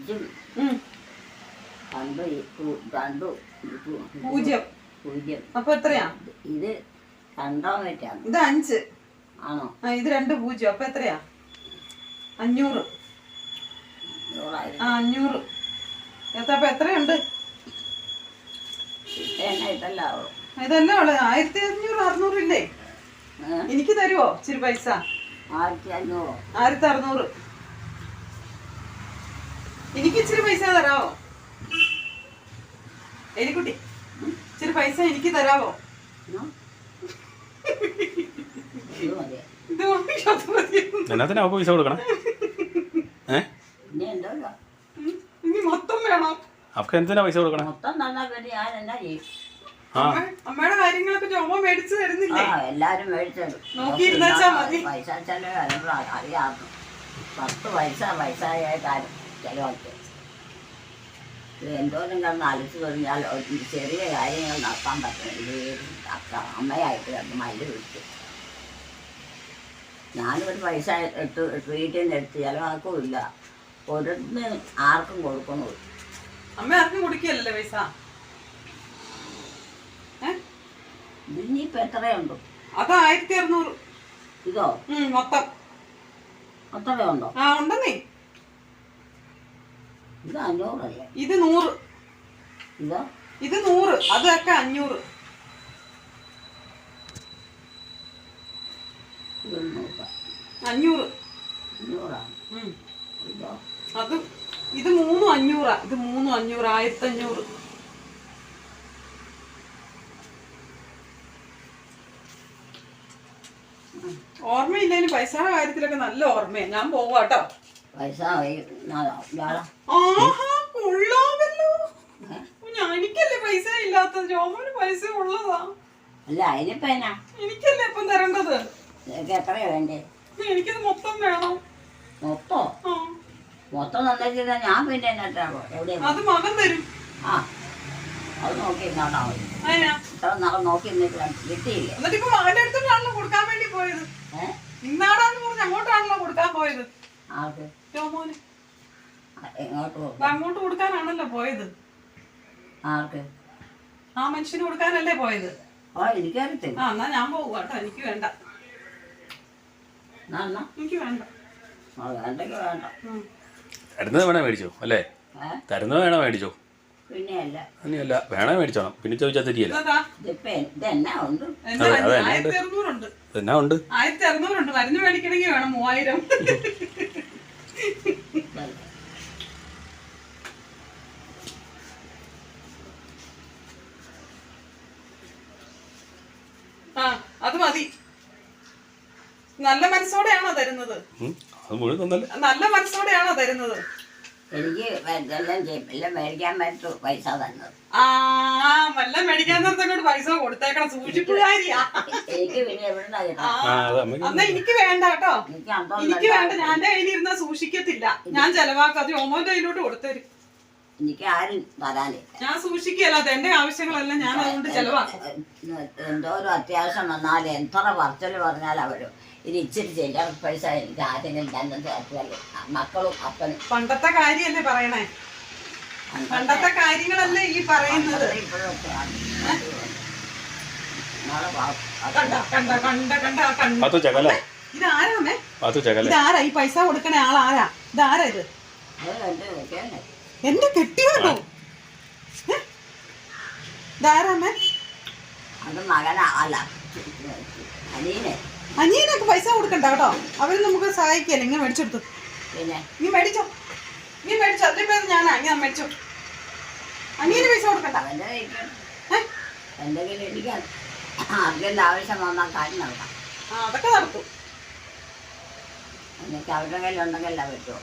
5 2 0 0. അപ്പൊ എത്രയാ? ഇത് 2 വെച്ചാണ്. ഇത് 5 ആണോ? ഇത് 2 0. അപ്പൊ എത്രയാ? 500. 500. അപ്പൊ എത്രയുണ്ട്? ഇതെല്ലാം ഉള്ളത് 1500 600 ഇല്ലേ? എനിക്ക് തരുവോ ഇച്ചിരി പൈസ? 1500. 1600. എനിക്ക് ഇച്ചിരി പൈസ തരാവോ എലിക്കുട്ടി? ഇച്ചിരി പൈസ എനിക്ക് തരാവോ? എന്നാത്തിനാ പൈസ കൊടുക്കണം? ഇനി മൊത്തം വേണം. അവർക്ക് എന്തിനാ പൈസ കൊടുക്കണം? മൊത്തം തന്നാൽ പിന്നെ ഞാൻ എന്നാ ചെയ്യും? അമ്മയുടെ കാര്യങ്ങളൊക്കെ ജോമോ മേടിച്ചു തരുന്നില്ലേ? എല്ലാരും മേടിച്ചു നോക്കിയിരുന്നാ മതി. പൈസ ചെലവ് അറിയാമോ? 10 പൈസയായ കാര്യം ചെലവാക്കി എന്തോരം കിടന്ന് അലച്ചു കഴിഞ്ഞാൽ ചെറിയ കാര്യങ്ങൾ നടത്താൻ പറ്റും. അമ്മയായിട്ട് കിടന്ന് മല്ല് പിടിച്ചു. ഞാനൊരു പൈസ വീട്ടിൽ നിന്ന് എടുത്ത് ചിലവാക്കുമില്ല. ഒരിടത്ത് ആർക്കും കൊടുക്കണമില്ല. അമ്മ ആർക്കും കൊടുക്കുകയല്ലേ പൈസ? ഇനിയിപ്പോ എത്രയുണ്ടോ? അത് 1600. ഇതോ? മൊത്തം അത്രയുണ്ടോ? ഉണ്ടെന്നേ. ഇത് 500 അല്ലേ? ഇത് 100. ഇതോ? ഇത് 100. അതൊക്കെ 500. ഇത് 500. 500. ഇതോ? അത് ഇത് 3 500. ഇത് 3 500. 1500. ഓർമ്മയില്ലേലും പൈസയുടെ കാര്യത്തിലൊക്കെ നല്ല ഓർമ്മയാ. ഞാൻ പോവാട്ടോ. പൈസ കൊള്ളാമല്ലോ. എനിക്കല്ലേ പൈസ ഇല്ലാത്തത്? ജോമോന് പൈസ ഉള്ളതാ. അല്ല അതിനിപ്പോ എന്നാ? എനിക്കല്ലേ ഇപ്പം തരേണ്ടത്? എത്രയാ വേണ്ടേ? എനിക്കത് മൊത്തം വേണം. മൊത്തം തന്നിട്ട് ഞാൻ പിന്നെ എന്നിട്ടാണോ? എവിടെയാ? അത് മകൻ തരും. അത് നോക്കി ഇരുന്നോട്ടാ മതി. ഇത്ര നാളെ നോക്കി നിന്നിട്ട് കിട്ടിയില്ലേ? എന്നിട്ട് ഇപ്പൊ മകന്റെ അടുത്തോട്ടാണല്ലോ കൊടുക്കാൻ വേണ്ടി പോയത്. ഇന്നാടാന്ന് പറഞ്ഞ് അങ്ങോട്ടാണല്ലോ കൊടുക്കാൻ പോയത്. ആർക്ക്? ജോമോന്. എങ്ങോട്ട് പോകും? അങ്ങോട്ട് കൊടുക്കാനാണല്ലോ പോയത്. ആർക്ക്? ആ മനുഷ്യന് കൊടുക്കാനല്ലേ പോയത്. എനിക്കറിയത്തില്ല. എന്നാ ഞാൻ പോവുക കേട്ടോ. എനിക്ക് വേണ്ട. എനിക്ക് വേണ്ട. വേണ്ടെങ്കിൽ വേണ്ട. തരുന്നത് വേണേ മേടിച്ചോ അല്ലേ? തരുന്നത് വേണോ മേടിച്ചോ? പിന്നെയല്ല. അങ്ങനെയല്ല, വേണേ മേടിച്ചോണം. പിന്നെ ചോദിച്ചാൽ തെറ്റിയല്ല. ഇതെന്നാ ഉണ്ട്? 1600 ഉണ്ട്. എന്നാ ഉണ്ട്? 1600 ഉണ്ട്. മരുന്ന് മേടിക്കണമെങ്കിൽ വേണം 3000. അത് മതി. നല്ല മനസ്സോടെയാണോ തരുന്നത്? അത് മുഴുവൻ തന്നല്ലേ. നല്ല മനസ്സോടെയാണോ തരുന്നത്? എനിക്ക് എല്ലാം മേടിക്കാൻ പറ്റൂ പൈസ തന്നത്. എല്ലാം മേടിക്കാൻ നേരത്തെ പൈസ കൊടുത്തേക്കണം. സൂക്ഷിപ്പുകാരിയാ. എനിക്ക് പിന്നെ എവിടുന്നാ? എന്നാ എനിക്ക് വേണ്ട കേട്ടോ. എനിക്ക് വേണ്ട. ഞാൻ എന്റെ കയ്യിലിരുന്നാ സൂക്ഷിക്കത്തില്ല. ഞാൻ ചെലവാക്കാതെ ജോമോന്റെ കയ്യിലോട്ട് കൊടുത്തരും. എനിക്ക് ആരും തരാനേ. ഞാൻ സൂക്ഷിക്കല്ല. അത് എന്റെ ആവശ്യങ്ങളെല്ലാം ഞാൻ അതുകൊണ്ട് ചെലവാക്കും. എന്തോരം അത്യാവശ്യം വന്നാലും എത്ര പറച്ചല് പറഞ്ഞാൽ അവരും ഇത് ഇച്ചിരി ചില പൈസ എനിക്ക് ആരെങ്കിലും തന്നെ മക്കളും അപ്പനും. പണ്ടത്തെ കാര്യല്ലേ പറയണേ? പണ്ടത്തെ കാര്യങ്ങളല്ലേ ഈ പറയുന്നത്. ഇതാരാ ഈ പൈസ കൊടുക്കണേ ആളാരാ? ഇതാരാ ഇത്? എന്റെ കെട്ടിയാണോ? ഇതാരാമേ? അത് മകനാ. അല്ല അനിയനൊക്കെ പൈസ കൊടുക്കണ്ട കേട്ടോ. അവര് നമുക്ക് സഹായിക്കല്ലേ. ഇങ്ങനെ മേടിച്ചെടുത്തു. പിന്നെ നീ മേടിച്ചോ. അതിന്റെ ഞാനാ. ഞാൻ മേടിച്ചോ. അനിയന് പൈസ കൊടുക്കണ്ട. എന്തെങ്കിലും എനിക്ക് ആർക്കെങ്കിലും ആവശ്യം വന്നാൽ കാര്യം നടക്കാം. അതൊക്കെ നടത്തും. എനിക്ക് അവരുടെ കയ്യിലുണ്ടെങ്കിൽ പറ്റുമോ?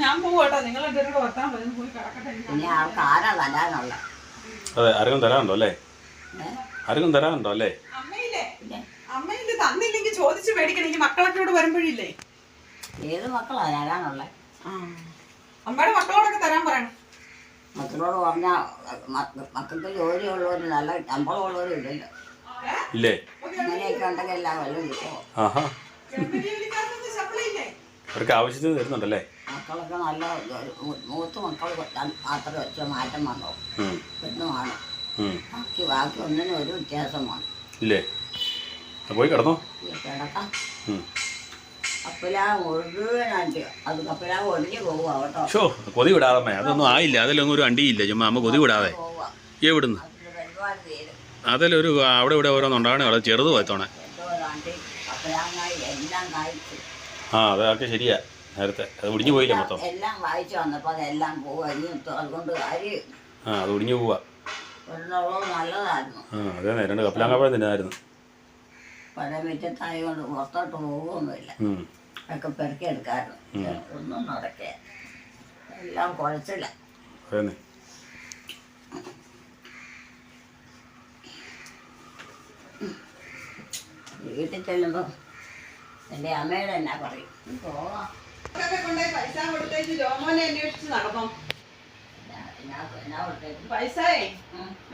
ഞാൻ പോവാട്ടോ. നിങ്ങൾ എന്തെങ്കിലും വർത്താൻ പോയി കിടക്കട്ടെ. പിന്നെ ആൾക്ക് ആരാ തരാനുള്ള? അതെ, ആർക്കും തരാനുണ്ടോ അല്ലേ? ആർക്കും തരാനുണ്ടോ അല്ലേ? അമ്മയില്ലേ തന്നില്ലെങ്കിൽ ചോദിച്ചു മേടിക്കണെങ്കിൽ മക്കളൊക്കെ ഇവിടെ വരുമ്പോഴില്ലേ? ഏത് മക്കളാ തരാനുള്ള? അമ്മയുടെ മക്കളോടൊക്കെ തരാൻ പറയണം. മക്കളോട് പറഞ്ഞാൽ മക്കൾക്ക് ജോലിയുള്ളവര് നല്ല ശമ്പളമുള്ളവരും ഇല്ലല്ലോ. ഇല്ലേ? അങ്ങനെയൊക്കെ ഉണ്ടെങ്കിൽ എല്ലാം വല്ലതും കിട്ടുമോ? അവർക്ക് ആവശ്യത്തിന് തരുന്നുണ്ടല്ലേ? മക്കളൊക്കെ നല്ല മൂത്ത മക്കൾ മാത്രമേ വെച്ച മാറ്റം വന്നു. പെണ്ണുമാണ്. ബാക്കി ഒന്നിനും ഒരു വ്യത്യാസം വന്നു. ഇല്ലേ? പോയി കിടന്നോ? കിടക്കാം. കപ്പിലാ മുഴുവനായിട്ട് അത് കപ്പിലാ ഒടിഞ്ഞു പോവുക കേട്ടോ. ഷോ കൊതി വിടാതെ അതൊന്നും ആയില്ല. അതിലൊന്നും ഒരു അണ്ടിയില്ല. ചുമ്മാ അമ്മ കൊതി വിടാതെ എവിടുന്ന് പരിപാടി തീരും. അതിലൊരു അവിടെ ഇവിടെ ഓരോന്നുണ്ടാണ് അത് ചെറുത് പോയത്തോണെ. എല്ലാം വായിച്ചു. അതൊക്കെ ശരിയാ. നേരത്തെ അത് ഒടിഞ്ഞു പോയില്ല മൊത്തം. എല്ലാം വായിച്ചു വന്നപ്പോൾ അതെല്ലാം പോവുക. അതുകൊണ്ട് കാര്യം അത് ഒടിഞ്ഞു പോവാ. നല്ലതായിരുന്നു. അതെ 2 കപ്പലാങ്കപ്പഴം തിന്നായിരുന്നു. പഴയ മുറ്റത്തായത് കൊണ്ട് പുറത്തോട്ട് പോകുമൊന്നുമില്ല. ഒക്കെ പെറുക്കി എടുക്കാറുണ്ട്. ഒന്നും നടക്കുക എല്ലാം കുഴച്ചില്ല. വീട്ടിൽ ചെല്ലുമ്പോൾ എൻ്റെ അമ്മയുടെ എന്നാ പറയും പോവാം. പൈസ കൊടുത്തേച്ച് ജോമോനെ അന്വേഷിച്ച് നടന്നു. പൈസ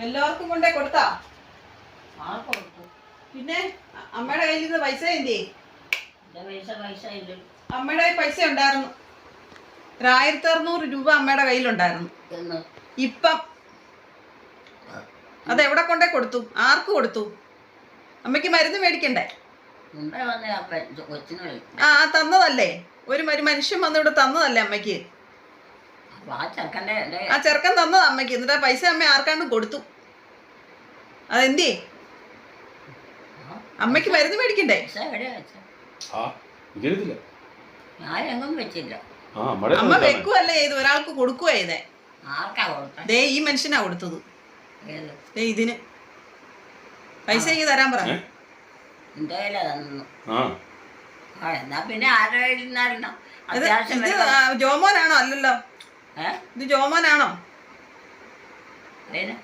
എല്ലാവർക്കും കൊണ്ടേ കൊടുത്താ? പിന്നെ അമ്മയുടെ കയ്യിൽ നിന്ന് പൈസ എന്തേ? അമ്മയുടെ പൈസ ഉണ്ടായിരുന്നു. 1600 രൂപ അമ്മയുടെ കയ്യിലുണ്ടായിരുന്നു. ഇപ്പം അതെവിടെ കൊണ്ടേ കൊടുത്തു? ആർക്ക് കൊടുത്തു? അമ്മയ്ക്ക് മരുന്ന് മേടിക്കണ്ടേ? തന്നതല്ലേ? ഒരു മനുഷ്യൻ വന്ന് ഇവിടെ തന്നതല്ലേ അമ്മയ്ക്ക്? ആ ചെറുക്കൻ തന്നതാ അമ്മയ്ക്ക്. എന്നിട്ട് പൈസ അമ്മ ആർക്കാണ്ട് കൊടുത്തു. അതെന്തേ? അമ്മയ്ക്ക് മരുന്ന് മേടിക്കണ്ടേ? അമ്മ വെക്കുവല്ലേ ചെയ്ത് ഒരാൾക്ക് കൊടുക്കുക ചെയ്തേ. ദേ ഈ മനുഷ്യനാ കൊടുത്തത്. ഇതിന് പൈസ തരാൻ പറ. ജോമോനാണോ? അല്ലല്ലോ, ഇത് ജോമോനാണോ?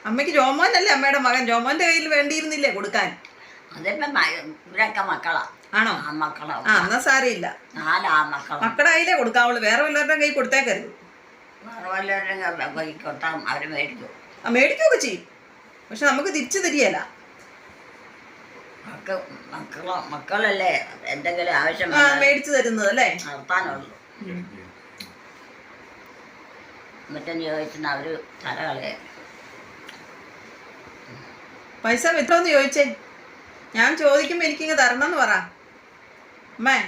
അമ്മയ്ക്ക് ജോമോനല്ലേ അമ്മയുടെ മകൻ? ജോമോന്റെ കയ്യിൽ വേണ്ടിയിരുന്നില്ലേ കൊടുക്കാൻ? ഇവരൊക്കെ മക്കളാ. ആണോ? മക്കളാ. എന്നാ സാരമില്ല. മക്കളുടെ കയ്യിലേ കൊടുക്കാവുള്ളൂ. വേറെ വല്ലവരുടെ കൈ കൊടുത്തേക്കരുത്. അവര് മേടിക്കും. മേടിക്കുകയൊക്കെ ചെയ്യും. പക്ഷെ നമുക്ക് തിരിച്ചു തരികയല്ല. മക്കളല്ലേ എന്തെങ്കിലും ആവശ്യം മേടിച്ചു തരുന്നത് അല്ലേ? നടത്താനുള്ളൂ. മറ്റും ചോദിച്ചാൽ അവര് തലകളെ പൈസ എത്രയെന്ന് ചോദിച്ചേ? ഞാൻ ചോദിക്കുമ്പോ എനിക്കിങ്ങ് തരണം എന്ന് പറ. അമ്മേ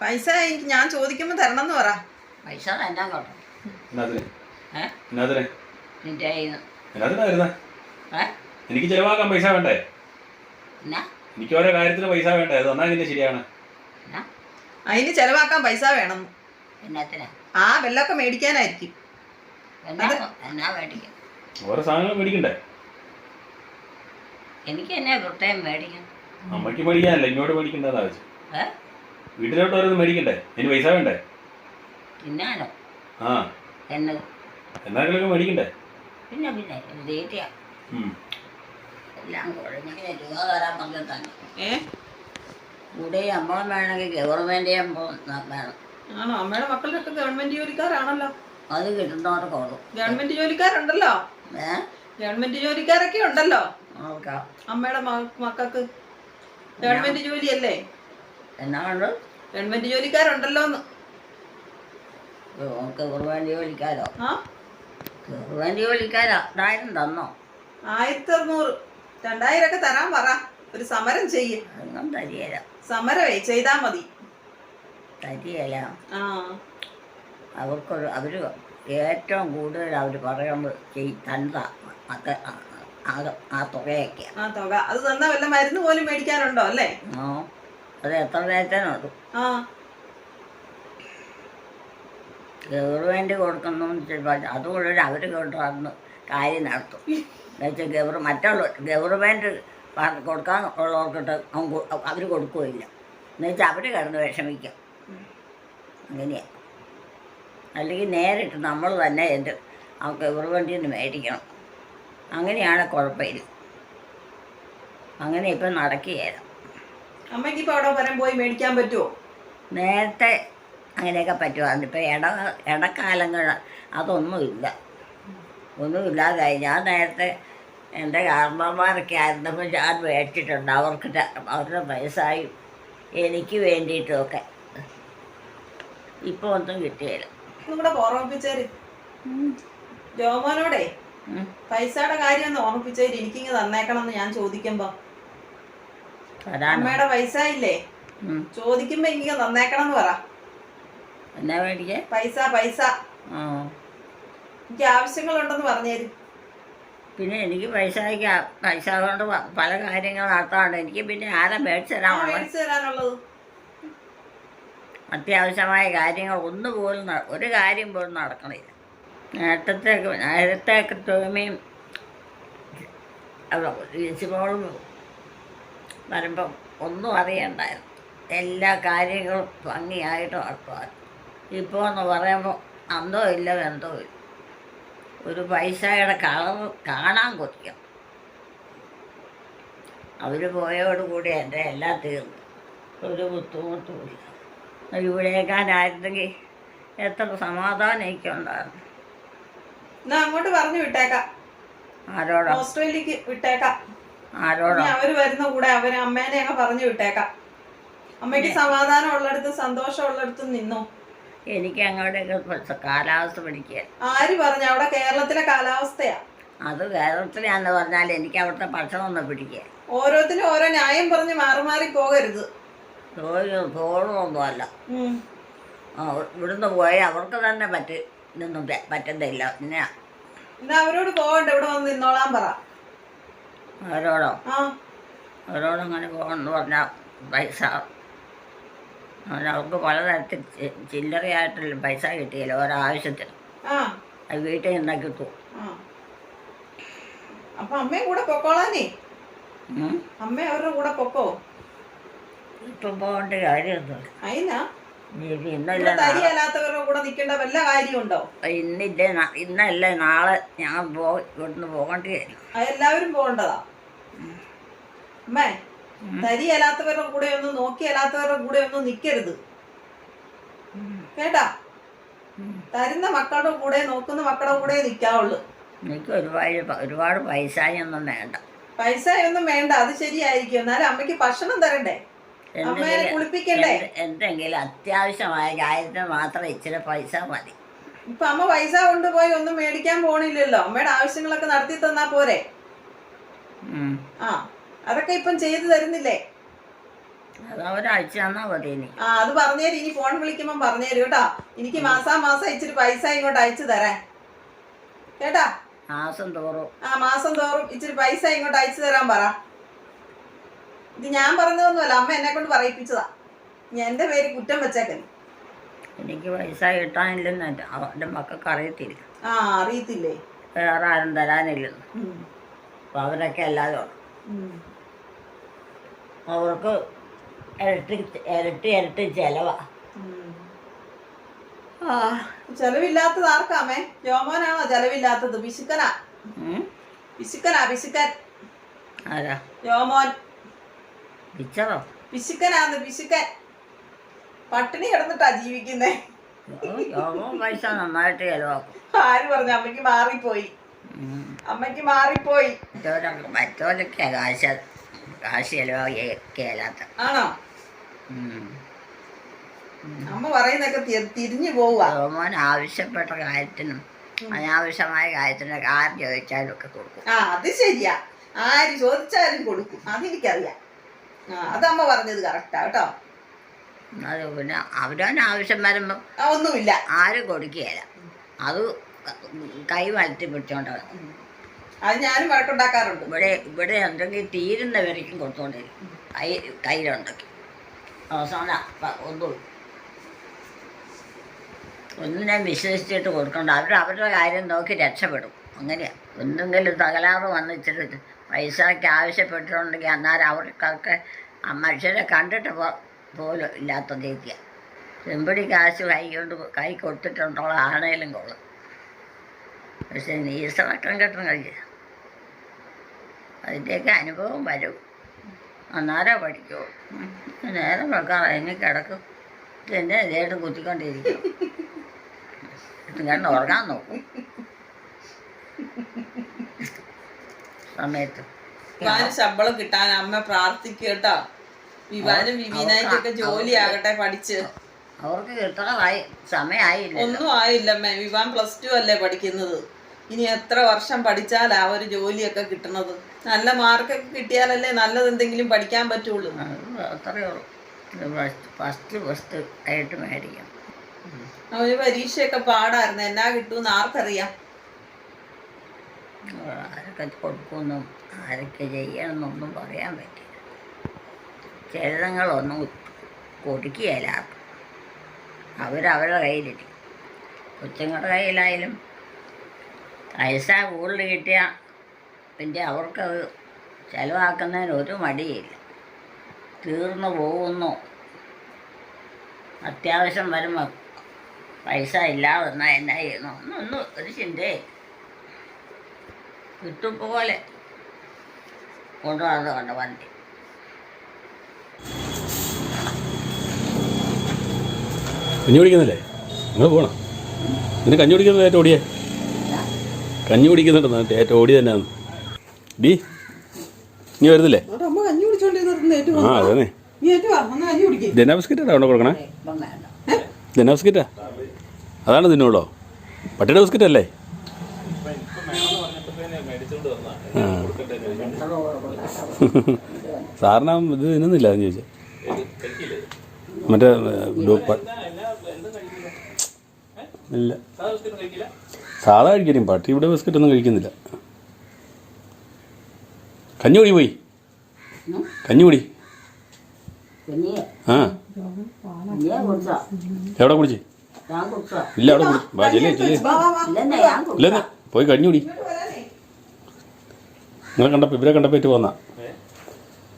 പൈസ ഞാൻ ചോദിക്കുമ്പോ തരണം എന്ന് പറ. പൈസ തന്നെ കേട്ടോ. നിന്റെ എനിക്ക് ചെലവാക്കാൻ പൈസ വേണ്ടേ? എനിക്ക് ഓരോ കാര്യത്തിന് പൈസ വേണ്ടേ? അത് ഒന്നാ ഇതിന്റെ ശരിയാണ്. അതിന് ചെലവാക്കാൻ പൈസ വേണം. എന്നത്തിനാ? വെല്ലൊക്കെ മേടിക്കാനായിരിക്കും. എന്നാ മേടിക്കും? ഓരോ സാധനങ്ങൾ മേടിക്കണ്ടേ? എനിക്ക് എന്നാ പ്രത്യേകം മേടിക്കണം? അമ്മയ്ക്ക് മേടിക്കാനല്ല, ഇങ്ങോട്ട് മേടിക്കേണ്ടതാ ആവശ്യം. വീട്ടിലോട്ട് ഓരോന്ന് മേടിക്കണ്ടേ? അതിന് പൈസ വേണ്ടേ? തിന്നാനോ? എന്നാക്കളൊക്കെ മേടിക്കണ്ടേ? പിന്നെ തീറ്റയാ എല്ലാം കുഴഞ്ഞിങ്ങനെ രൂപ തരാൻ പറഞ്ഞാൽ തന്നെ കൂടെ അമ്പളം വേണമെങ്കിൽ ഗവൺമെന്റ് വേണം. ആണോ? അമ്മയുടെ മക്കളൊക്കെ ഗവൺമെന്റ് ജോലിക്കാരാണല്ലോ. അത് കിട്ടുന്നവർക്ക് കൊടുക്കും. ഗവൺമെന്റ് ജോലിക്കാരുണ്ടല്ലോ. ഗവൺമെന്റ് ജോലിക്കാരൊക്കെ ഉണ്ടല്ലോ അമ്മയുടെ മക്കൾക്ക്. ഗവൺമെന്റ് ജോലിയല്ലേ? എന്നാണ്ട് ഗവൺമെന്റ് ജോലിക്കാരുണ്ടല്ലോ. ഗവൺമെന്റ് ജോലിക്കാരോ? ഗവൺമെന്റ് ജോലിക്കാരോ? 1000 തന്നോ? 1600. 2000 ഒക്കെ തരാൻ പറ. ഒരു സമരം ചെയ്യും. ഒന്നും തരികയില്ല. സമരമേ ചെയ്താ മതി. തരികയില്ല. അവര് ഏറ്റവും കൂടുതൽ അവർ പറയുന്നത് തന്നതാ ആ തുകയൊക്കെ. തുക അത് തന്നാ വല്ല മരുന്ന് പോലും മേടിക്കാനുണ്ടോ അല്ലേ? അത് എത്ര നേരത്തേനുണ്ട്? ഗവൺമെന്റ് കൊടുക്കുന്നു അതുകൊണ്ട് അവര് കൊണ്ടുവന്ന് കാര്യം നടത്തും. എന്നുവെച്ചാൽ മറ്റുള്ള ഗവൺമെന്റ് കൊടുക്കാൻ ഉള്ളവർക്കിട്ട് അവർ കൊടുക്കുകയില്ല. എന്നുവെച്ചാൽ അവർ കിടന്ന് വിഷമിക്കും. അങ്ങനെയാണ്. അല്ലെങ്കിൽ നേരിട്ട് നമ്മൾ തന്നെ ഗവൺമെന്റിൽ നിന്ന് മേടിക്കണം. അങ്ങനെയാണ് കുഴപ്പമില്ല. അങ്ങനെ ഇപ്പം നടക്കുകയില്ല. അമ്മയ്ക്ക് ഇപ്പോൾ അവിടെ വരെ പോയി മേടിക്കാൻ പറ്റുമോ? നേരത്തെ അങ്ങനെയൊക്കെ പറ്റുമായിരുന്നു. ഇപ്പം ഇടക്കാലങ്ങൾ ഒന്നുമില്ലാതായി. ഞാൻ നേരത്തെ എൻ്റെ കാരണവന്മാരൊക്കെ ആയിരുന്നപ്പോൾ ഞാൻ മേടിച്ചിട്ടുണ്ട്. അവരുടെ വയസ്സായും എനിക്ക് വേണ്ടിയിട്ടുമൊക്കെ. ഇപ്പോൾ ഒന്നും കിട്ടിയില്ല. ഒന്നും കൂടെ ഓർമ്മിപ്പിച്ചേര് ജോമോനോടെ പൈസയുടെ കാര്യം ഒന്ന് ഓർമ്മിപ്പിച്ചേര്. എനിക്കിങ്ങ് തന്നേക്കണം എന്ന് ഞാൻ ചോദിക്കുമ്പോ. അമ്മയുടെ പൈസ ഇല്ലേ ചോദിക്കുമ്പോ എനിക്ക് തന്നേക്കണം എന്ന് പറ. എന്നാ മേടിക്കേ? പൈസ പൈസ എനിക്ക് ആവശ്യങ്ങളുണ്ടെന്ന് പറഞ്ഞേര്. പിന്നെ എനിക്ക് പൈസ കൊണ്ട് പല കാര്യങ്ങൾ നടത്താറുണ്ട്. എനിക്ക് പിന്നെ ആരാ മേടിച്ചു തരാനുള്ളത്? അത്യാവശ്യമായ കാര്യങ്ങൾ ഒരു കാര്യം പോലും നടക്കണില്ല. നേരത്തെ ടോമിയും ലിസിമോളും വരുമ്പം ഒന്നും അറിയണ്ടായിരുന്നു. എല്ലാ കാര്യങ്ങളും ഭംഗിയായിട്ട് നടത്തുവാൻ. ഇപ്പോൾ എന്ന് പറയുമ്പോൾ അന്തോ ഇല്ല ബന്ധോ ഇല്ല. ഒരു പൈസയുടെ കളവ് കാണാൻ കൊതിക്കും. അവർ പോയതോടുകൂടി എൻ്റെ എല്ലാം തീർന്നു. ഒരു ബുദ്ധിമുട്ടുമില്ല. ഇവിടേക്കാനായിരുന്നെങ്കിൽ എത്ര സമാധാനം എനിക്കുണ്ടായിരുന്നു. എന്നാ അങ്ങോട്ട് പറഞ്ഞു വിട്ടേക്കാം. ആരോടോ? ഓസ്ട്രേലിയക്ക് വിട്ടേക്കാം. ആരോടോ? അവര് വരുന്ന കൂടെ അവര് അമ്മേനെ അങ്ങ് പറഞ്ഞു വിട്ടേക്കാം. അമ്മയ്ക്ക് സമാധാനം ഉള്ളിടത്ത് സന്തോഷം ഉള്ളിടത്ത് നിന്നോ. എനിക്ക് അങ്ങോട്ടേക്ക് കാലാവസ്ഥ പിടിക്കുക. ആര് പറഞ്ഞു? അവിടെ കേരളത്തിലെ കാലാവസ്ഥയാ. അത് കേരളത്തിലാന്ന് പറഞ്ഞാൽ എനിക്ക് അവിടുത്തെ ഭക്ഷണമൊന്നും പിടിക്കുക. ഓരോത്തിനും ഓരോ ന്യായം പറഞ്ഞ് മാറി മാറി പോകരുത്. തോന്നുമൊന്നുമല്ല. ഇവിടുന്ന് പോയി അവർക്ക് തന്നെ ഇതൊന്നും പറ്റുന്നില്ല. പിന്നെ എന്നാ അവരോട് പോകണ്ട, ഇവിടെ വന്ന് നിന്നോളാൻ പറ. അവരോടോ? അവരോടങ്ങനെ പോകണമെന്ന് പറഞ്ഞാൽ പൈസ അവർക്ക് പലതരത്തിൽ ചില്ലറയായിട്ടുള്ള പൈസ കിട്ടിയില്ല ഓരോ ആവശ്യത്തിന്. അത് വീട്ടിൽ നിന്നാ കിട്ടും. അപ്പൊ അമ്മയും കൂടെ പൊക്കോളാനേ. അമ്മ അവരുടെ കൂടെ പൊക്കോ. ഇപ്പം പോകേണ്ട കാര്യമൊന്നുമില്ല. അതിനാ ഇന്നല്ലാത്തവരുടെ കൂടെ നിൽക്കേണ്ട വല്ല കാര്യമുണ്ടോ? ഇന്നല്ലേ നാളെ ഞാൻ ഇവിടുന്ന് പോകേണ്ടി വരും. എല്ലാവരും പോകേണ്ടതാ അമ്മേ. തരിയല്ലാത്തവരുടെ കൂടെ ഒന്നും നോക്കിയല്ലാത്തവരുടെ കൂടെ ഒന്നും നിക്കരുത് കേട്ടാ. തരുന്ന മക്കളുടെ കൂടെ നോക്കുന്ന മക്കളുടെ കൂടെ നിൽക്കാവുള്ളു. എനിക്ക് ഒരുപാട് പൈസയൊന്നും വേണ്ട. പൈസയൊന്നും വേണ്ട, അത് ശരിയായിരിക്കും. എന്നാലും അമ്മയ്ക്ക് ഭക്ഷണം തരണ്ടേ, അമ്മയെ കുളിപ്പിക്കണ്ടേ. എന്തെങ്കിലും അത്യാവശ്യമായ കാര്യത്തിന് മാത്രം ഇച്ചിരി പൈസ മതി. ഇപ്പൊ അമ്മ പൈസ കൊണ്ടുപോയി ഒന്നും മേടിക്കാൻ പോണില്ലല്ലോ. അമ്മയുടെ ആവശ്യങ്ങളൊക്കെ നടത്തി തന്നാ പോരെ. അതൊക്കെ ഇപ്പം ചെയ്തു തരുന്നില്ലേ? അത് ഒരാഴ്ച തന്നാ മതി. അത് പറഞ്ഞേര്. ഇനി ഫോൺ വിളിക്കുമ്പോ പറഞ്ഞേര് കേട്ടാ. എനിക്ക് മാസം ഇച്ചിരി പൈസ ഇങ്ങോട്ട് അയച്ചു തരാൻ കേട്ടാ. മാസം തോറും ഇച്ചിരി പൈസ ഇങ്ങോട്ട് അയച്ചു തരാൻ പറ. ഇത് ഞാൻ പറഞ്ഞതൊന്നുമല്ല, അമ്മ എന്നെ കൊണ്ട് പറയിപ്പിച്ചതാ. എന്റെ പേര് കുറ്റം വെച്ചേക്കൻ. എനിക്ക് പൈസ കിട്ടാനില്ലെന്ന് അവന്റെ മക്കൾക്ക് അറിയത്തില്ല. അറിയത്തില്ലേ? വേറെ ആരും തരാനില്ലെന്ന്. അപ്പൊ അവരൊക്കെ എല്ലാവരും അവർക്ക് ഇരട്ടി ചെലവാ. ചെലവില്ലാത്തത് ആർക്കാമേ? ജോമോനാണോ ചെലവില്ലാത്തത്? പിശുക്കൻ. ആരാ? ജോമോൻ പിശുക്കനാന്ന്. പിശുക്കൻ പട്ടിണി കിടന്നിട്ടാ ജീവിക്കുന്നേ. പൈസ നന്നായിട്ട് ചെലവാക്കും. ആര് പറഞ്ഞു? അമ്മയ്ക്ക് മാറിപ്പോയി. മറ്റോലൊക്കെ കാശ് ചെലവാക്കിയല്ലാത്ത. ആണോ? അമ്മ പറയുന്നൊക്കെ തിരിഞ്ഞു പോവാ. മോൻ ആവശ്യപ്പെട്ട കാര്യത്തിനും അനാവശ്യമായ കാര്യത്തിനും ആര് ചോദിച്ചാലും ഒക്കെ കൊടുക്കും. അത് ശരിയാ. ആര് ചോദിച്ചാലും കൊടുക്കും, അതെനിക്കറിയാം. അതമ്മ പറഞ്ഞത് കറക്റ്റാ കേട്ടോ. അത് പിന്നെ അവരവന് ആവശ്യം വരുമ്പം ഒന്നുമില്ല, ആരും കൊടുക്കുകയില്ല. അത് കൈ വളർത്തി പിടിച്ചോണ്ടാണ്. അത് ഞാനും വഴക്കുണ്ടാക്കാറുണ്ട്. ഇവിടെ എന്തെങ്കിലും തീരുന്ന വരയ്ക്കും കൊടുത്തോണ്ടിരിക്കും. കയ്യിലുണ്ടെങ്കിൽ അവസാനം ഒന്നിനെ വിശ്വസിച്ചിട്ട് കൊടുക്കണ്ട. അവരുടെ കാര്യം നോക്കി രക്ഷപ്പെടും. അങ്ങനെയാണ്. എന്തെങ്കിലും തകരാറ് വന്നിച്ചിട്ട് പൈസയ്ക്ക് ആവശ്യപ്പെട്ടിട്ടുണ്ടെങ്കിൽ അന്നേരം അവർക്കൊക്കെ ആ മനുഷ്യരെ കണ്ടിട്ട് പോലും ഇല്ലാത്ത രീതിയാണ്. ചെമ്പടി കാശ് കൈ കൊടുത്തിട്ടുണ്ടോ ആണേലും കൊള്ളും. പക്ഷെ നീസടക്കം കെട്ടം കഴിക്കുക അതിൻ്റെയൊക്കെ അനുഭവം വരും. അന്നേരം പഠിക്കുമോ. നേരം വെക്കാറ് എന്നെ കിടക്കും. എന്നെ ഇതേട്ട് കുത്തിക്കൊണ്ടിരിക്കും. കിടന്ന് ഉറങ്ങാൻ നോക്കും സമയത്ത്. ശമ്പളം കിട്ടാൻ അമ്മ പ്രാർത്ഥിക്കും കേട്ടോ. വിവാനും വിവീനായിട്ടൊക്കെ ജോലി ആകട്ടെ പഠിച്ച്. അവർക്ക് കിട്ടണതായി സമയമായില്ല. ഒന്നും ആയില്ലമ്മേ. വിവാൻ +2 അല്ലേ പഠിക്കുന്നത്. ഇനി എത്ര വർഷം പഠിച്ചാലാ ഒരു ജോലിയൊക്കെ കിട്ടണത്? നല്ല മാർക്കൊക്കെ കിട്ടിയാലല്ലേ നല്ലത് എന്തെങ്കിലും പഠിക്കാൻ പറ്റുള്ളൂ. അത്രയേ ഉള്ളൂ. ഫസ്റ്റ് ആയിട്ട് മേടിക്കാം. അവന് പരീക്ഷയൊക്കെ പാടായിരുന്നു. എന്നാ കിട്ടുമെന്ന് ആർക്കറിയാം. ആരൊക്കെ കൊടുക്കുമെന്നും ആരൊക്കെ ചെയ്യണമെന്നൊന്നും പറയാൻ പറ്റില്ല. ചിലതങ്ങളൊന്നും കൊടുക്കുകയില്ല. അവരവരുടെ കയ്യിലിരിക്കും. കൊച്ചുങ്ങളുടെ കയ്യിലായാലും പൈസ കൂടുതൽ കിട്ടിയാൽ പിന്നെ അവർക്കത് ചിലവാക്കുന്നതിന് ഒരു മടിയില്ല. തീർന്നു പോകുന്നു. അത്യാവശ്യം വരുമ്പോൾ പൈസ ഇല്ലാതെ എന്നാൽ എന്നാ ചെയ്യുന്നു ഒന്നും ഒരു ചിന്തയെ കിട്ടുപോലെ കൊണ്ടുവന്നത് കൊണ്ട് വണ്ടി. കഞ്ഞി കുടിക്കുന്നില്ലേ? നിങ്ങൾ പോകണം. നിന്നെ കഞ്ഞി കുടിക്കുന്നത് ഏറ്റവും ഓടിയേ? കഞ്ഞി കുടിക്കുന്നുണ്ടെന്ന് ഏറ്റവും ഓടി തന്നെയാണ്. ഡി നീ വരുന്നില്ലേ? ആ അതേ. ജന ബിസ്ക്കറ്റാ അവിടെ കൊടുക്കണേ? ജന ബിസ്ക്കറ്റാ? അതാണ് തിന്നുള്ളോ? പട്ടിയുടെ ബിസ്ക്കറ്റ് അല്ലേ? സാറിന് ഇത് തിന്നുന്നില്ല എന്ന് ചോദിച്ചാൽ മറ്റേ ഇല്ല സാധാ കഴിക്കും. പട്ടി ഇവിടെ ബിസ്ക്കറ്റ് ഒന്നും കഴിക്കുന്നില്ല. കഞ്ഞി പോയി കഞ്ഞി കുടി. ആ എവിടെ കുടിച്ച്? ഇല്ല അവിടെ കുടി. വാ ചെല്ലേ ഇല്ലെന്ന് പോയി കഞ്ഞി കുടി. നിങ്ങളെ കണ്ടപ്പോൾ ഇവരെ കണ്ടപ്പോൾ ഏറ്റ് പോന്നാ.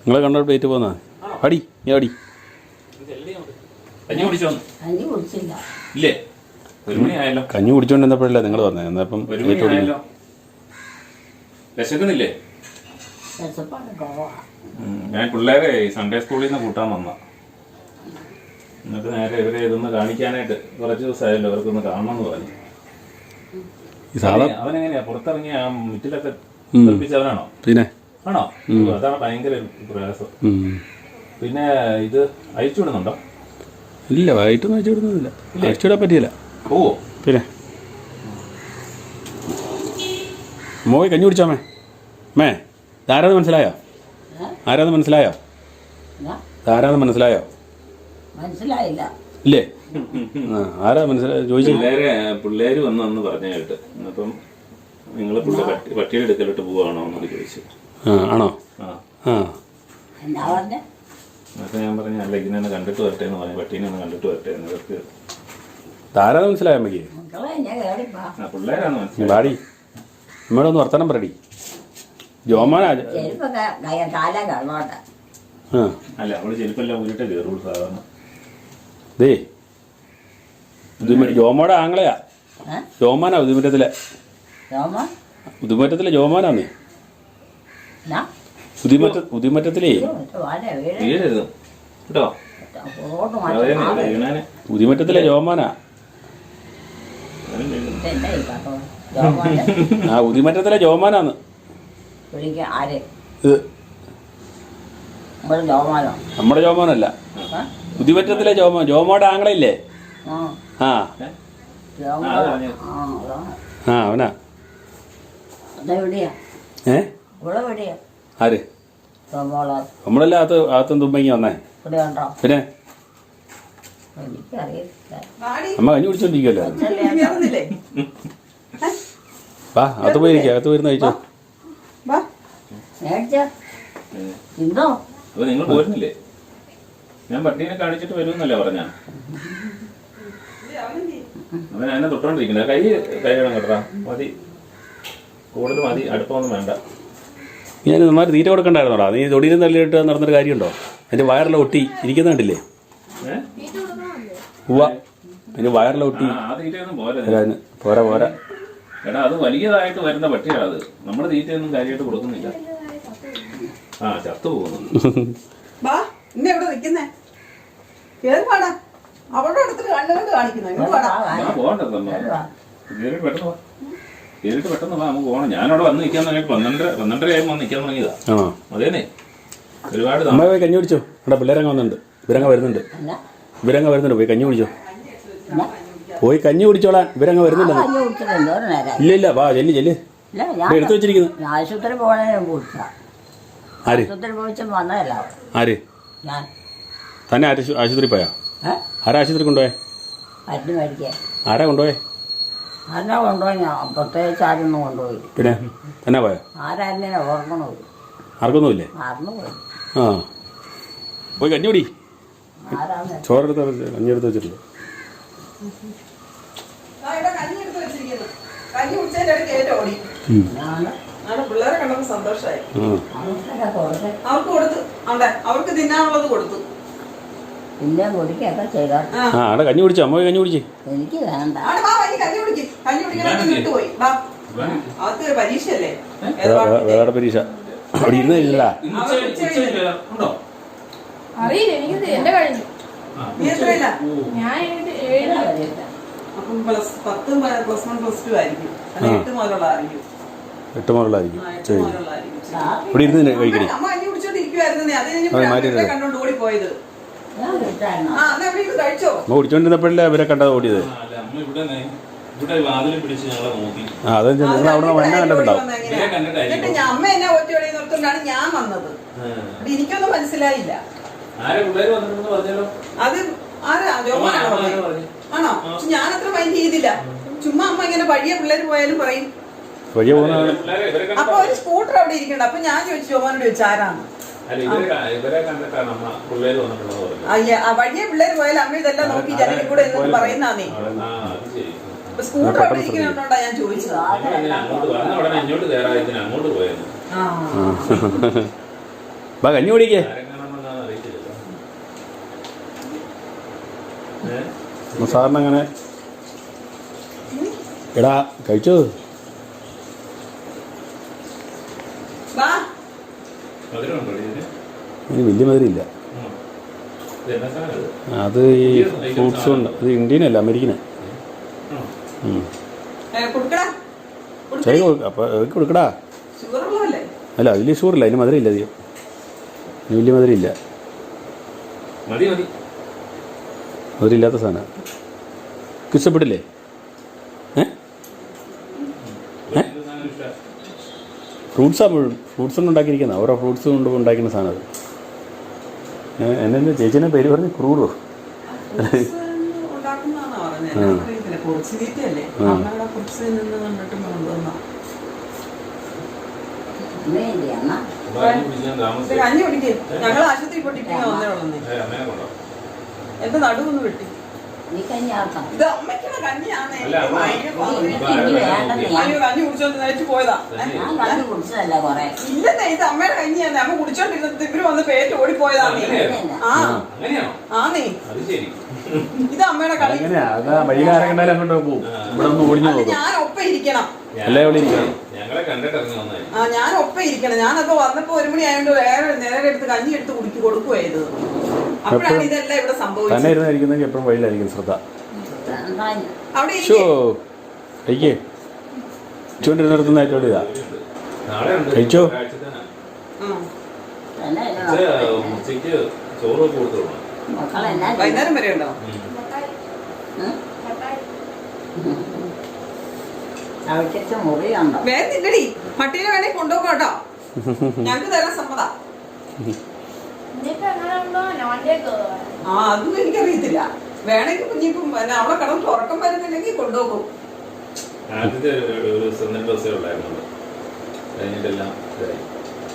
നിങ്ങളെ കണ്ടപ്പോൾ ഏറ്റ് പോന്നാ. അടി നീ അടി. കഞ്ഞി കുടിച്ചോണ്ടിരുന്നപ്പോഴല്ലേ നിങ്ങൾ പറഞ്ഞത്? എന്നപ്പം വിശക്കുന്നില്ലേ? ഞാൻ പിള്ളേരെ സൺഡേ സ്കൂളിൽ നിന്ന് കൂട്ടാൻ വന്ന. എന്നിട്ട് നേരെ ഇവരെ ഇതൊന്ന് കാണിക്കാനായിട്ട് കുറച്ച് ദിവസമായല്ലോ ഇവർക്കൊന്ന് കാണണമെന്ന് പറഞ്ഞു. അവനെങ്ങനെയാ പുറത്തിറങ്ങി ആ മുറ്റിലൊക്കെ അവനാണോ? പിന്നെ ആണോ? അതാണ് ഭയങ്കര പ്രയാസം. പിന്നെ ഇത് അയച്ചു വിടുന്നുണ്ടോ? ഇല്ല, വൈകിട്ടൊന്നും അയച്ചു വിടുന്നില്ല. അയച്ചു വിടാൻ പറ്റിയില്ല. പോവോ? പിന്നെ മോയി കഞ്ഞി കുടിച്ചാമേ. മേ ആരാന്ന് മനസ്സിലായോ? ആരാന്ന് മനസ്സിലായോ? ആരാന്ന് മനസ്സിലായോ? മനസ്സിലായില്ല. ഇല്ലേ? ആരാ മനസ്സിലായോ ചോദിച്ചു? പിള്ളേര് വന്നു പറഞ്ഞു കേട്ട്. അപ്പം നിങ്ങൾ പട്ടിയുടെ എടുക്കലിട്ട് പോവാണോ എന്നൊക്കെ ചോദിച്ചു. ആണോ? ആ എന്നിട്ട് ഞാൻ പറഞ്ഞു അല്ല ഇതിനെ കണ്ടിട്ട് വരട്ടെ എന്ന് പറഞ്ഞു. പട്ടീനെ ഒന്ന് കണ്ടിട്ട് വരട്ടെ എന്ന്. ഇവർക്ക് ആരാന്ന് മനസ്സിലായോ അമ്മയ്ക്ക്? പിള്ളേരാണ് മനസ്സിലായി. ബാടി അമ്മയോട് ഒന്ന് വർത്തനം പറയടി. ജോമാനാ അല്ല അവള് ചെരുപ്പെല്ലാം ഊരിട്ടേ കയറുള്ളൂ സാധാരണ. ദേ ജോമോടെ ആങ്ങളെയാ. ജോമാനാ ഉദുമറ്റത്തിലെ. ഉദുമറ്റത്തിലെ ജോമാനാന്നേ. ഉദിമറ്റത്തിലേ വീഴരുത് കേട്ടോ. ഉദിമറ്റത്തിലെ ജോമാനാ. ആ ഉദിമറ്റത്തിലെ ജോമാനാന്ന്. നമ്മുടെ ജോമാനല്ല, ഉദിമറ്റത്തിലെ ജോമോടെ ആങ്ങളയില്ലേ? ആ അവനാ. ഏ ആര്? നമ്മളല്ല അകത്തും തുമ്പങ്ങി വന്നേ. പിന്നെ അമ്മ കഞ്ഞി കുടിച്ചോണ്ടിരിക്കുമല്ലോ. വാ അകത്ത് പോയിരിക്കുക. അകത്ത് പോയിരുന്ന കഴിച്ചോ. അപ്പൊ നിങ്ങൾ പോരുന്നില്ലേ? ഞാൻ പട്ടീനെ കാണിച്ചിട്ട് വരുമെന്നല്ലേ പറഞ്ഞ. അവൻ എന്നെ തൊട്ടോണ്ടിരിക്കണ. കൈ വേണം കേട്ടാ. മതി, കൂടുതൽ മതി. അടുപ്പൊന്നും വേണ്ട. ഞാൻ നന്നായിട്ട് തീറ്റ കൊടുക്കണ്ടായിരുന്നോടാ. നീ തൊടിയിലും തള്ളിയിട്ട് നടന്നൊരു കാര്യമുണ്ടോ? അതിന്റെ വയറിലെ ഒട്ടി ഇരിക്കുന്ന കണ്ടില്ലേ? ഉവ്വ അതിന്റെ വയറിലെ ഒട്ടി. പോരാ പോരാ എടാ അത് വലിയതായിട്ട് വരുന്ന പട്ടിയാണ്. അത് നമ്മുടെ തീറ്റയൊന്നും കാര്യമായിട്ട് കൊടുക്കുന്നില്ല. ആ ചത്തു പോകുന്നു. കേറിട്ട് പെട്ടെന്ന് വാ, നമുക്ക് പോകണം. ഞാനവിടെ വന്ന് നിൽക്കാൻ തുടങ്ങിയിട്ട് 12:30 ആയി വന്ന് നിൽക്കാൻ തുടങ്ങിയതാ. അതേനെ ഒരുപാട് അമ്മ പോയി കഞ്ഞി കുടിച്ചോ. അവിടെ പിള്ളേരങ്ങ വന്നിട്ടുണ്ട്. ഇവരങ്ങ വരുന്നുണ്ട്. ഇവരങ്ങ് വരുന്നുണ്ട്, പോയി കഞ്ഞി കുടിച്ചോ. പോയി കഞ്ഞി കുടിച്ചോളാൻ, ഇവരങ്ങ് വരുന്നുണ്ട്. കഞ്ഞി കുടിച്ചിട്ട് എന്തോരം നേരം? ഇല്ല ഇല്ല, വാ ചെല്ലി ചെല്ല്. ഇല്ല, എടുത്തു വെച്ചിരിക്കുന്നു. ഞാൻ ആശുപത്രി പോകണേ കുടിച്ചാ. ആര്? ആശുപത്രി പോയിച്ച് വന്നതല്ല. ആര്? ഞാൻ. തന്നെ ആശുപത്രി പോയാ? ആരാ ആശുപത്രി കൊണ്ടുപോയേ? മരുന്ന് മേടിക്കാൻ. ആരാ കൊണ്ടുപോയേ? ആരാ കൊണ്ടുപോയി? ഞാൻ പ്രത്യേകിച്ച് ആരൊന്നും കൊണ്ടുപോയി. പിന്നെ തന്നെ പോയോ? ആരാരുന്നേ ഓർക്കണോ? ആർക്കൊന്നുമില്ലേ? മറന്നു പോയി. ആ, പോയി കഞ്ഞി കുടി. ആരാന്ന്? ചോറെടുത്ത് കഞ്ഞി എടുത്ത് വെച്ചിട്ടില്ല. കഞ്ഞി എടുത്ത് വെച്ചിരിക്കുന്നു. കഞ്ഞി കുടിച്ചതിന്റെ ഇടയ്ക്ക് ഏറ്റവും ഓടി. പിള്ളേരെ കണ്ടപ്പോ സന്തോഷമായി. അവർക്ക് കൊടുത്തു, അവിടെ അവർക്ക് തിന്നാനുള്ളത് കൊടുത്തു. പിന്നെ കുടിക്കൊക്കെ ചെയ്തോ. ആ, അവിടെ കഞ്ഞി കുടിച്ചോ? അമ്മ കഞ്ഞി കുടിച്ചേ. എനിക്ക് വേണ്ട. കഞ്ഞി കുടിക്കും. കഞ്ഞി കുടിക്കാൻ വിട്ടുപോയി. അവർക്ക് പരീക്ഷയല്ലേ? വേറെ പരീക്ഷ അവിടെ ഇരുന്നില്ല. അറിയില്ല, എനിക്ക് എന്റെ കഴിഞ്ഞു. നീ എത്രയില്ല? ഞാൻ 7 അപ്പം +10 +1 +2 ആയിരിക്കും. 8 മുതലുള്ളതായിരിക്കും. 8 മുതലായിരിക്കും. 8 മുതലുള്ളതായിരിക്കും. ഇവിടെ ഇരുന്ന് കഴിക്കണേ. അമ്മ കഞ്ഞി കുടിച്ചോണ്ടിരിക്കുവായിരുന്നേ. അത് കഴിഞ്ഞ് കണ്ടോണ്ട് ഓടിപ്പോയത്. ഞാൻ വിട്ടായിരുന്നു. ആ, എന്നാ ഇവിടെ ഇരുന്ന് കഴിച്ചോ? അമ്മ കുടിച്ചോണ്ടിരുന്നപ്പോഴല്ലേ അവരെ കണ്ടത് ഓടിയത്. ആ, അതെ, നിങ്ങൾ അവിടെ വന്ന കണ്ടിട്ടുണ്ടാവും. എന്നിട്ട് ഞാൻ അമ്മ എന്നെ ഒറ്റയോടെ നിർത്തുകൊണ്ടാണ് ഞാൻ വന്നത്. എനിക്കൊന്നും മനസ്സിലായില്ല. അത് ആരാ? ജോമാനാണോ പറഞ്ഞത്? ആണോ? ഞാൻ അത്ര മൈൻഡ് ചെയ്തില്ല. ചുമ്മാ അമ്മ ഇങ്ങനെ വഴിയെ പിള്ളേര് പോയാലും പറയും. വഴിയെ പോകുന്ന അപ്പൊ ഒരു സ്കൂട്ടർ അവിടെ ഇരിക്കണ്ട. അപ്പൊ ഞാൻ ചോദിച്ചു, ജോമാനോട് ചോദിച്ചു ആരാണ്? വഴിയെ പിള്ളേര് പോയാലും അമ്മ ഇതെല്ലാം നോക്കി ജനലിൽ കൂടെ എന്നൊക്കെ പറയുന്നേ. സ്കൂട്ടർ അവിടെ ഇരിക്കുന്നുണ്ടോണ്ടാ ഞാൻ ചോദിച്ചത്. കഞ്ഞി കുടിക്കേ. സാറിന് അങ്ങനെ എടാ കഴിച്ചോ? ഇനി വലിയ മധുരമില്ല. അത് ഈ ഫ്രൂട്ട്സ് ഉണ്ട്. ഇത് ഇന്ത്യനല്ല, അമേരിക്കനാ. അപ്പൊ കൊടുക്കടാ. അല്ല, വലിയ ഷുഗറില്ല, അതിന് മധുരമില്ല. അധികം വലിയ മധുരമില്ല. മധുരമില്ലാത്ത സാധനം ഇഷ്ടപ്പെട്ടില്ലേ? ഫ്രൂട്ട്സ് കൊണ്ട് ഉണ്ടാക്കിയിരിക്കുന്ന ഓരോ ഫ്രൂട്ട്സ് കൊണ്ട് ഉണ്ടാക്കുന്ന സാധനം അത്. എന്നെ ചേച്ചീനെ പേര് പറഞ്ഞ് ക്രൂറോ? കഞ്ഞി കുടിക്കും. ഞങ്ങൾ ആശുപത്രി പൊട്ടിപ്പിക്കാൻ വന്നേ ഉള്ളൂ. എന്റെ നടുവൊന്ന് വെട്ടി. ഇത് അമ്മയ്ക്കുള്ള കഞ്ഞിയാന്നേ. കഞ്ഞി കുടിച്ചോണ്ട് നയിച്ചു പോയതാ. ഇല്ലെന്നേ, ഇത് അമ്മയുടെ കഞ്ഞിയാന്നേ. അമ്മ കുടിച്ചോണ്ടിരുന്നത് ഇവര് വന്ന് പേറ്റ് ഓടിപ്പോയതാന്നേ. ആന്നേ, ഇത് അമ്മയുടെ കളി. ഞാൻ ഒപ്പം ഇരിക്കണം. ഞാൻ ഒപ്പം ഇരിക്കണം. ഞാനപ്പോ വന്നപ്പോ 1 മണി ആയതുകൊണ്ട് വേറെ നേരെ എടുത്ത് കഞ്ഞി എടുത്ത് കൊടുക്കുവായത്. അപ്പോഴാണ് ഇതെല്ലാം ഇവിടെ സംഭവിച്ചത്. ശ്രദ്ധ അവിടെ കഴിച്ചോ? വൈകുന്നേരം വരെ ഉണ്ടോ? വേറെ പട്ടീനെ വേണേ കൊണ്ടുപോകും കേട്ടോ. ഞങ്ങക്ക് തരാൻ സമ്മതം. അതൊന്നും എനിക്കറിയത്തില്ല. വേണമെങ്കിൽ കുഞ്ഞിപ്പം അവിടെ കടന്ന് ഉറക്കം വരുന്നില്ലെങ്കിൽ കൊണ്ടുപോകും.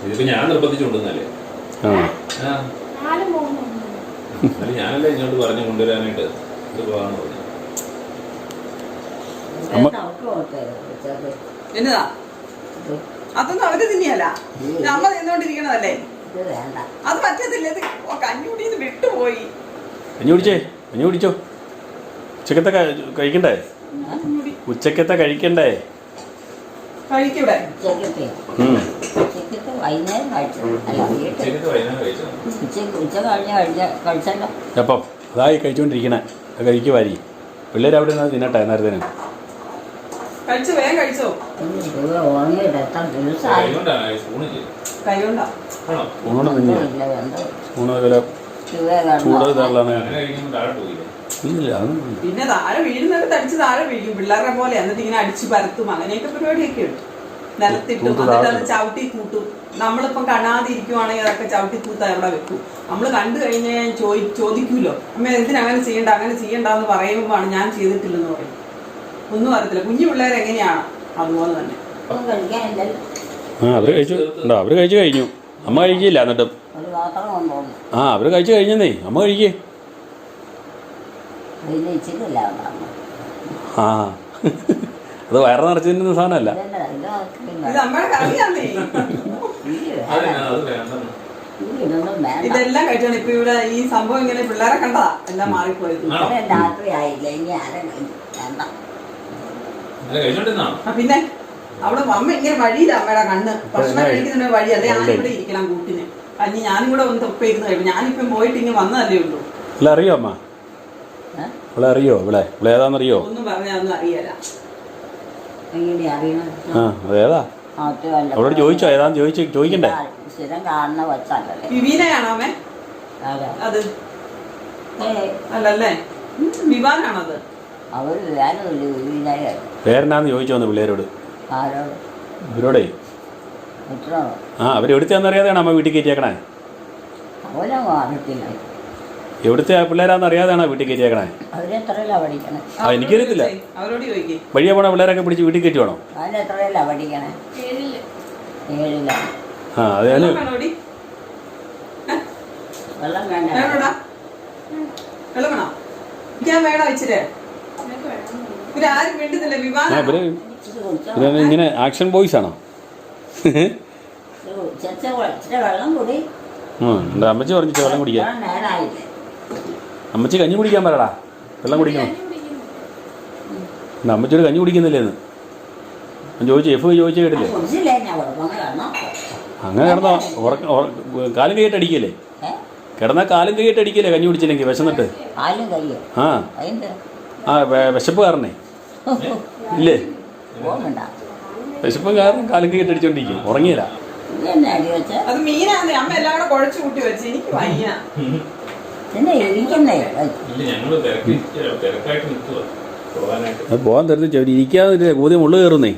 ഇതിപ്പോ ഞാൻ നിർബന്ധിച്ചു കൊണ്ടുവന്നല്ലേ. ഞാനല്ലേ ഇങ്ങോട്ട് പറഞ്ഞു കൊണ്ടുവരാനായിട്ട്. ഇത് പോകാന്ന് പറഞ്ഞു. എന്നതാ? അതൊന്നും അവര് തിന്നിയല്ല, നമ്മ തിന്നോണ്ടിരിക്കണതല്ലേ. അത് പറ്റത്തില്ല. ഇത് കഞ്ഞുകൂടിന്ന് വിട്ടുപോയി. കഞ്ഞി കുടിച്ചോ? ഉച്ചക്കത്തെ കഴിക്കണ്ടേ? ഉച്ചക്കത്തെ കഴിക്കണ്ടേ? കഴിക്കൂടെ? അപ്പം അതായി കഴിച്ചോണ്ടിരിക്കണേ. കഴിക്കുവാരി പിള്ളേരവിടെ നിന്ന് തിന്നട്ടെ. നേരത്തേന് കഴിച്ചു, വേഗം കഴിച്ചോ. സ്പൂണ് വില ചൂട് തള്ളാണ് അങ്ങനെ കഴിക്കുമ്പോൾ താഴോട്ട് പോയില്ലേ? ഇല്ല അതൊന്നും പിന്നെ താഴെ വീഴുന്നവർക്ക് അടിച്ച് താഴെ വീഴും പിള്ളേരുടെ പോലെ. എന്നിട്ട് ഇങ്ങനെ അടിച്ച് പരത്തും, അങ്ങനെയൊക്കെ പരിപാടിയൊക്കെ ഉണ്ട്. നിലത്തിട്ടും എന്നിട്ട് അത് ചവിട്ടി കൂട്ടും. നമ്മളിപ്പം കാണാതെ ഇരിക്കുവാണെങ്കിൽ അതൊക്കെ ചവിട്ടി കൂത്ത അവിടെ വെക്കും. നമ്മൾ കണ്ടു കഴിഞ്ഞാൽ ചോദിക്കൂലോ, അമ്മ എന്തിനങ്ങനെ ചെയ്യണ്ട, അങ്ങനെ ചെയ്യണ്ടെന്ന് പറയുമ്പോഴാണ് ഞാൻ ചെയ്തിട്ടില്ലെന്ന് പറയും. ഒന്നും അറിയത്തില്ല. കുഞ്ഞു പിള്ളേർ എങ്ങനെയാണ് അതുപോലെ തന്നെ. അവർ കഴിച്ചു ഉണ്ടോ? അവർ കഴിച്ചു കഴിഞ്ഞു. അമ്മ കഴിക്കില്ല എന്നിട്ടും. ഒരു പാത്രം കൊണ്ടുപോകുന്നു. അവർ കഴിച്ചു കഴിഞ്ഞെന്നേ. അമ്മ കഴിക്കേ. അതിന് ഇച്ചിരില്ല ആ അത് വയറ് നിറച്ച് തിന്നുന്ന സാധനമല്ല. ഇത് നമ്മുടെ കറിയാന്നേ. അത് വേണ്ടെന്ന്. ഇതൊന്നും വേണ്ട. ഇതെല്ലാം കഴിച്ചാണ് ഇപ്പൊ ഇവിടെ ഈ സംഭവം ഇങ്ങനെ പിള്ളേരെ കണ്ടതാ എല്ലാം മാറിപ്പോയത്. ഇത്രയും രാത്രി ആയില്ല, ഇനി ആരും വേണ്ട. അങ്ങനെ കഴിച്ചോണ്ടിരുന്നാണോ? പിന്നെ അവിടെ അമ്മ ഇങ്ങനെ വഴിയില്ല, അമ്മയുടെ കണ്ണ് ഭക്ഷണം കഴിക്കുന്ന വഴി. അല്ലെ ഞാനിവിടെ ഇരിക്കണം കൂട്ടിന്. കഞ്ഞി ഞാനും കൂടെ ഒന്ന് തൊപ്പ ഇരുന്ന് കഴിയും. ഞാനിപ്പം പോയിട്ട് ഇങ്ങനെ വന്നതല്ലേ ഉള്ളൂ. ഇവിടെ അറിയോ അമ്മ? ഇവിടെ അറിയോ? ഇവിടെ ഏതാണെന്നറിയോ? ഒന്നും പറഞ്ഞാൽ ഒന്നും അറിയാല. എങ്ങനെ അറിയണം? ആ അതേതാ? അവരോട് ചോദിച്ചോ? ഏതാന്ന് ചോദിക്കണ്ടേ? സ്ഥിരം കാണുന്ന കൊച്ചല്ലേ. വിവീനയാണോ അമ്മേ? അത് അല്ലല്ലേ, വിവാനാണത്. അവര് വേനൊരു വീടായി. പേരെന്നാന്ന് ചോദിച്ചോന്ന് പിള്ളേരോട്. ആരോട്? ഇവരോടേ. എത്രയോ അവരെവിടുത്തെയാണെന്നറിയാതെയാണ് അമ്മ വീട്ടിൽ കയറ്റിയേക്കണേ. അവരെ അറിയത്തില്ല. എവിടുത്തെ പിള്ളേരാന്ന് അറിയാതെയാണോ വീട്ടിൽ കയറ്റിയേക്കണേ? അവരെത്രയില്ല പഠിക്കണേ? എനിക്കറിയത്തില്ല. അവരോട് ചോദിക്കേ. വഴിയെ പോണ പിള്ളേരൊക്കെ പിടിച്ച് വീട്ടിൽ കയറ്റി വേണോ? അവരെത്രയില്ല പഠിക്കണേ? 7ല്ല. ആ അതായത് വെള്ളം വേണ്ട. വെള്ളം വേണോ? ഞാൻ വേണോ ഇച്ചിരി? ഇവരാരും വേണ്ടുന്നില്ല. വിവാഹം ഇങ്ങനെ ആക്ഷൻ ബോയ്സ് ആണോ? ഇച്ചിരി വെള്ളം കൂടി. എന്താ അമ്മച്ചി പറഞ്ഞിട്ട് വെള്ളം കുടിക്കാൻ? നേരായില്ലേ? അമ്മച്ചി കഞ്ഞി കുടിക്കാൻ പറയടാ. വെള്ളം കുടിക്കണം. അമ്മച്ചിയോട് കഞ്ഞി കുടിക്കുന്നില്ലേന്ന് ചോദിച്ചു. എഫ് ചോദിച്ചു കേട്ടില്ലേ? അങ്ങനെ കിടന്നോ? കാലും കൈയിട്ട് അടിക്കല്ലേ? കിടന്നാൽ കാലും കൈയിട്ട് അടിക്കല്ലേ കഞ്ഞി കുടിച്ചില്ലെങ്കിൽ വിശന്നിട്ട്? ആ ആ വിശപ്പ് കാരണേ ഇല്ലേ? വിശപ്പം കാരണം കാലും കൈയിട്ട് അടിച്ചോണ്ടിരിക്കും. ഉറങ്ങിയില്ല. അത് മീനാന്ന് അമ്മ എല്ലാം കൂടെ കുഴച്ചു കൂട്ടി വെച്ച്. എനിക്ക് വയ്യ. അത് പോകാൻ തരത്തിൽ അവർ ഇരിക്കാതെ കൂതി മുള്ളു കയറുന്നേ.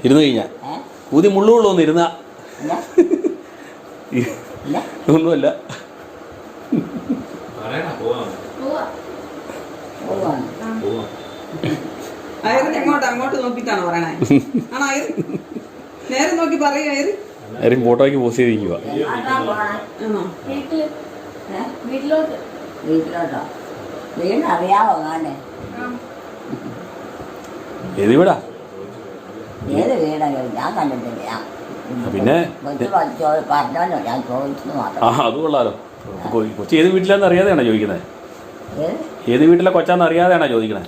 ഇരുന്ന് കഴിഞ്ഞാൽ കൂതി മുള്ളുള്ളൂന്ന് ഇരുന്നാ ഒന്നുമല്ല. അയറിന് അങ്ങോട്ട് നോക്കിട്ടാണ് പറയണേ. ആണോ അയർ? നേരെ നോക്കി പറയൂ അയർ. ആരും ഫോട്ടോയ്ക്ക് പോസ്റ്റ് ചെയ്തിരിക്കുക. വീട്ടിലോട്ടോ? വീടറിയാവോ? ഞാനേ ഏത് വീടാ? ഏത് വീടാണ് ഞാൻ കണ്ടിട്ടില്ല. പിന്നെ പറഞ്ഞോ, ഞാൻ ചോദിച്ചത് മാത്രം. ആ അത് കൊള്ളാലോ. കൊച്ചി ഏത് വീട്ടിലാന്ന് അറിയാതെയാണോ ചോദിക്കുന്നത്? ഏത് വീട്ടിലെ കൊച്ചാന്ന് അറിയാതെയാണോ ചോദിക്കണേ?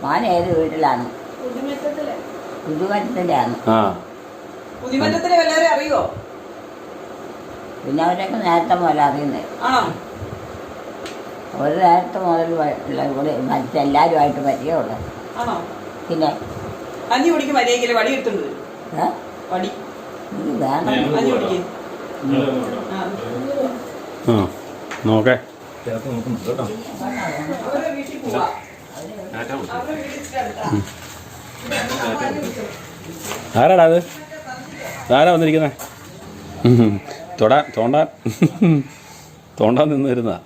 ഞാൻ ഏത് വീട്ടിലാണ്? പുതുമറ്റത്തിൻ്റെ ആണ്. ആ പുതിമറ്റത്തിലെ എല്ലാവരും അറിയോ? പിന്നെ അവരൊക്കെ നേരത്തെ മുതൽ അറിയുന്നത്. ആണോ? അവർ നേരത്തെ മുതൽ ഇവിടെ മറ്റെല്ലാവരുമായിട്ട് പരിചയമുള്ളത്. ആണോ? പിന്നെ കഞ്ഞി കുടിക്കും മര്യാദയ്ക്ക് വടി എടുത്തുണ്ട്. വടി വേണം. കഞ്ഞി കുടിക്കും. ആ നോക്കേ. അവരുടെ വീട്ടിൽ പോവാ. അവരുടെ വീട്ടിൽ അടുത്താ. ആരാടാ അത്? ആരാ വന്നിരിക്കുന്നേ? തോണ്ടാൻ നിന്ന് വരുന്നതാ.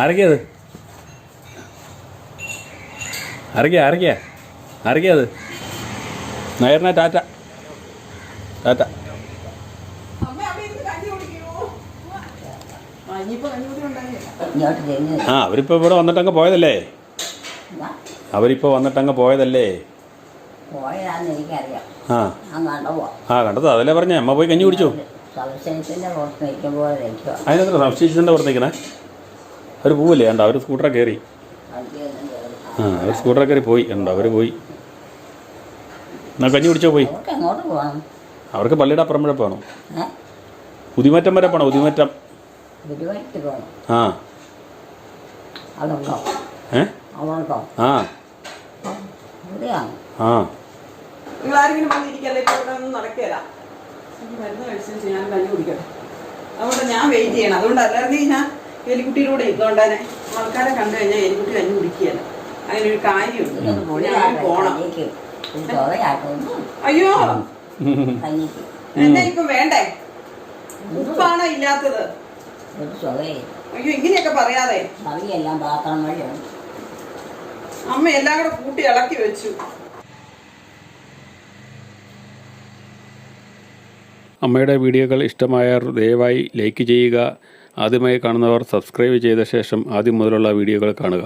ആരൊക്കെയത്? ആരൊക്കെയാ അത്? നയറിനെ ടാറ്റ. ഇങ്ങോട്ട് തിരിഞ്ഞ് ആ അവരിപ്പോൾ ഇവിടെ വന്നിട്ടങ്ങ് പോയതല്ലേ? പോയതാന്ന് എനിക്കറിയാം. ആ ഞാൻ കണ്ടുപോ. കണ്ടത് അതല്ലേ പറഞ്ഞേ. അമ്മ പോയി കഞ്ഞി കുടിച്ചു. സംശയത്തിൻ്റെ പുറത്ത് നിൽക്കുമ്പോൾ നിൽക്കുക. അതിനെത്ര സംശയിച്ചതിൻ്റെ പുറത്ത് നിൽക്കണേ? അവർ പോവില്ലേ? കണ്ടോ അവർ സ്കൂട്ടറെ കയറി. അവർ സ്കൂട്ടറെ കയറി പോയി. കണ്ടോ അവർ പോയി. എന്നാൽ കഞ്ഞി കുടിച്ചോ പോയി. എങ്ങോട്ട് പോകണം? അവർക്ക് പള്ളിയുടെ അപ്പുറം വരെ പോകണം. പുതിമറ്റം വരെ പോകണം. പുതിമറ്റം പോകണം. ആ അതുണ്ടോ? അവൾക്കോ? ആ എവിടെയാണ്? ആ നിങ്ങൾ ആരെങ്കിലും വന്നിരിക്കല്ലേ? ഇപ്പൊ ഇവിടെ ഒന്നും നടക്കുകയില്ല. മരുന്ന് കഴിച്ചു ഞാൻ കഞ്ഞി കുടിക്കട്ടെ. അതുകൊണ്ട് ഞാൻ വെയിറ്റ് ചെയ്യണം. അതുകൊണ്ട് അല്ലാതെ ഞാൻ എലിക്കുട്ടിയിലൂടെ ഇരുന്നോണ്ടാനെ ആൾക്കാരെ കണ്ടു കഴിഞ്ഞാൽ എലിക്കുട്ടി കഞ്ഞി കുടിക്കുകയല്ല. അങ്ങനെ ഒരു കാര്യമുണ്ട്. ഞാൻ പോണം. അയ്യോ കഞ്ഞിക്ക് എന്നെ ഇപ്പൊ വേണ്ടേ? ഉപ്പാണോ ഇല്ലാത്തത്? ഒരു ചുവയെ അയ്യോ ഇങ്ങനെയൊക്കെ പറയാതെ. കറിയെല്ലാം പാത്രം വഴിയാണ്. അമ്മ എല്ലാം കൂടെ കൂട്ടി ഇളക്കി വെച്ചു. അമ്മയുടെ വീഡിയോകൾ ഇഷ്ടമായവർ ദയവായി ലൈക്ക് ചെയ്യുക. ആദ്യമായി കാണുന്നവർ സബ്സ്ക്രൈബ് ചെയ്ത ശേഷം ആദ്യം മുതലുള്ള വീഡിയോകൾ കാണുക.